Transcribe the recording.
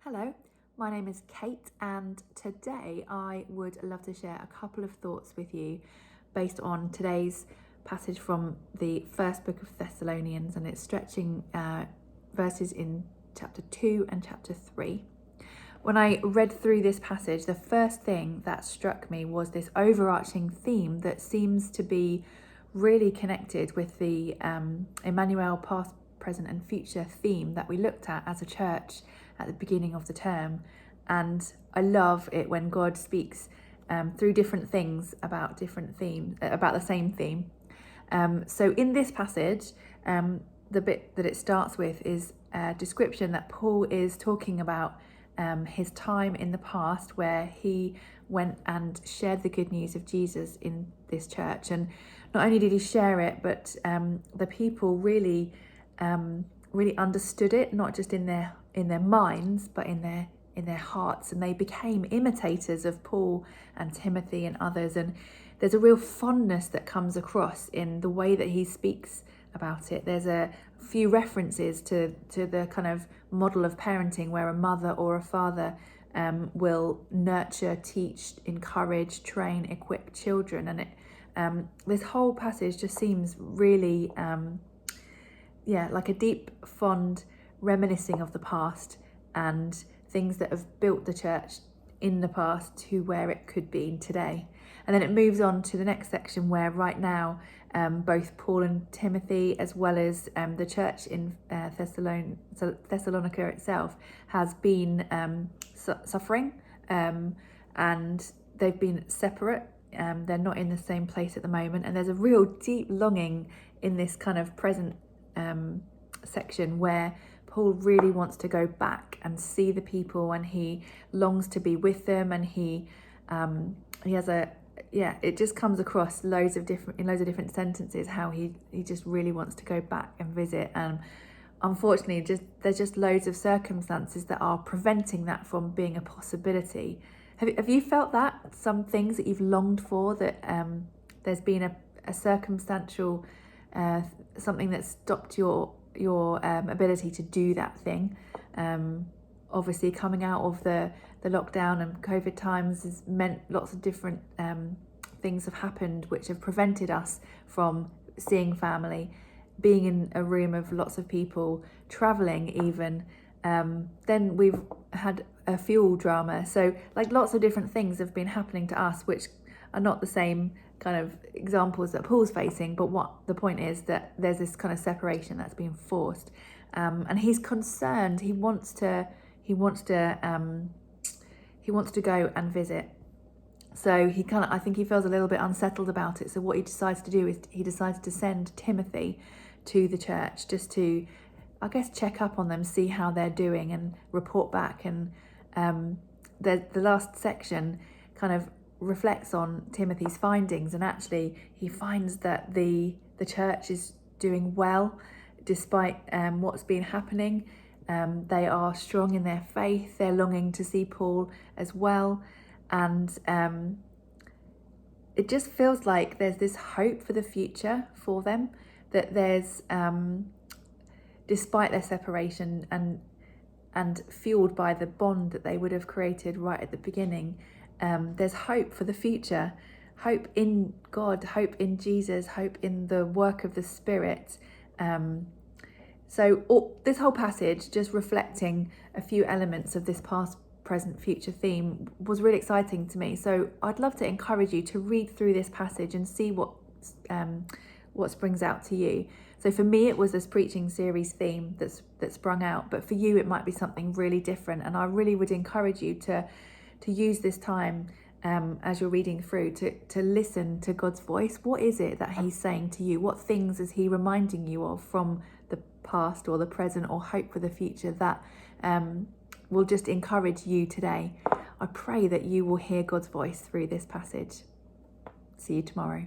Hello, my name is Kate, and today I would love to share a couple of thoughts with you based on today's passage from the first book of Thessalonians, and it's stretching verses in chapter 2 and chapter 3. When I read through this passage, the first thing that struck me was this overarching theme that seems to be really connected with the Emmanuel past, present and future theme that we looked at as a church at the beginning of the term. And I love it when God speaks through different things about different themes, about the same theme. So in this passage, the bit that it starts with is a description that Paul is talking about his time in the past where he went and shared the good news of Jesus in this church. And not only did he share it, but the people really understood it, not just in their minds, but in their hearts, and they became imitators of Paul and Timothy and others. And there's a real fondness that comes across in the way that he speaks about it. There's a few references to the kind of model of parenting where a mother or a father will nurture, teach, encourage, train, equip children. And it this whole passage just seems really like a deep, fond reminiscing of the past and things that have built the church in the past to where it could be today. And then it moves on to the next section where right now both Paul and Timothy, as well as the church in Thessalonica itself, has been suffering and they've been separate. They're not in the same place at the moment, and there's a real deep longing in this kind of present section where Paul really wants to go back and see the people, and he longs to be with them, and he has it just comes across in loads of different sentences how he just really wants to go back and visit. And unfortunately there's just loads of circumstances that are preventing that from being a possibility. Have you felt that some things that you've longed for, that there's been a circumstantial something that stopped your ability to do that thing? Obviously coming out of the lockdown and COVID times has meant lots of different things have happened which have prevented us from seeing family, being in a room of lots of people, traveling even. Then we've had a fuel drama, so like lots of different things have been happening to us which are not the same kind of examples that Paul's facing, but what the point is that there's this kind of separation that's being forced, and he's concerned. He wants to go and visit. So I think he feels a little bit unsettled about it. So what he decides to do is he decides to send Timothy to the church just to, I guess, check up on them, see how they're doing and report back. And the last section kind of reflects on Timothy's findings, and actually he finds that the church is doing well despite what's been happening. They are strong in their faith. They're longing to see Paul as well, and it just feels like there's this hope for the future for them, that there's despite their separation and fueled by the bond that they would have created right at the beginning, there's hope for the future, hope in God, hope in Jesus, hope in the work of the Spirit. So this whole passage, just reflecting a few elements of this past, present, future theme, was really exciting to me. So I'd love to encourage you to read through this passage and see what springs out to you. So for me, it was this preaching series theme that sprung out, but for you, it might be something really different. And I really would encourage you to use this time as you're reading through to listen to God's voice. What is it that he's saying to you? What things is he reminding you of from the past or the present, or hope for the future, that will just encourage you today? I pray that you will hear God's voice through this passage. See you tomorrow.